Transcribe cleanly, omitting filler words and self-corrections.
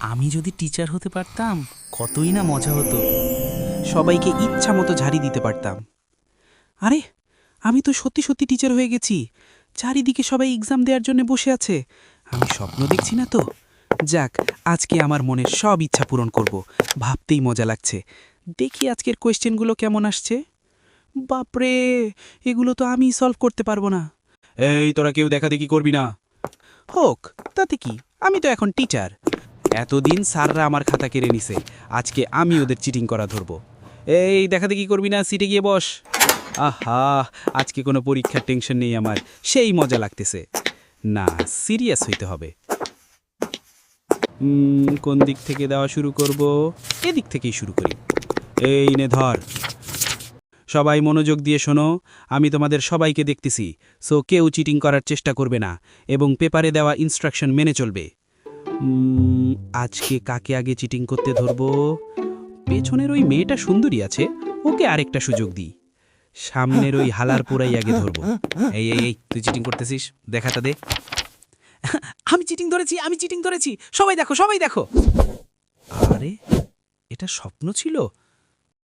আমি যদি টিচার হতে পারতাম কতই না মজা হতো। সবাইকে ইচ্ছা মতো ঝাড়ি দিতে পারতাম। আরে, আমি তো সত্যি সত্যি টিচার হয়ে গেছি। চারিদিকে সবাই এক্সাম দেওয়ার জন্য বসে আছে। আমি স্বপ্ন দেখছি না তো? যাক, আজকে আমার মনের সব ইচ্ছা পূরণ করব। ভাবতেই মজা লাগছে। দেখি আজকের কোয়েশ্চেনগুলো কেমন আসছে। বাপরে, এগুলো তো আমি সলভ করতে পারবো না। এই, তোরা কেউ দেখাদেখি করবি না। হোক, তাতে কি, আমি তো এখন টিচার। এতদিন স্যাররা আমার খাতা কেড়ে নিছে, আজকে আমি ওদের চিটিং করা ধরবো। এই, দেখাদেখি করবি না, সিটে গিয়ে বস। আহা, আজকে কোনো পরীক্ষার টেনশন নেই আমার, সেই মজা লাগতেছে। না, সিরিয়াস হইতে হবে। কোন দিক থেকে দেওয়া শুরু করব? এদিক থেকেই শুরু করি। এই নে ধর। সবাই মনোযোগ দিয়ে শোনো, আমি তোমাদের সবাইকে দেখতেছি, সো কেউ চিটিং করার চেষ্টা করবে না এবং পেপারে দেওয়া ইনস্ট্রাকশন মেনে চলবে। আজকে কাকে আগে চিটিং করতে ধরবো? পেছনের ওই মেয়েটা সুন্দরী আছে, ওকে আরেকটা সুযোগ দিই। সামনের ওই হালার পোড়াই আগে ধরবো। এই এই এই, তুই চিটিং করতেছিস, দেখাটা দে। আমি চিটিং ধরেছি, আমি চিটিং ধরেছি, সবাই দেখো, সবাই দেখো। আরে, এটা স্বপ্ন ছিল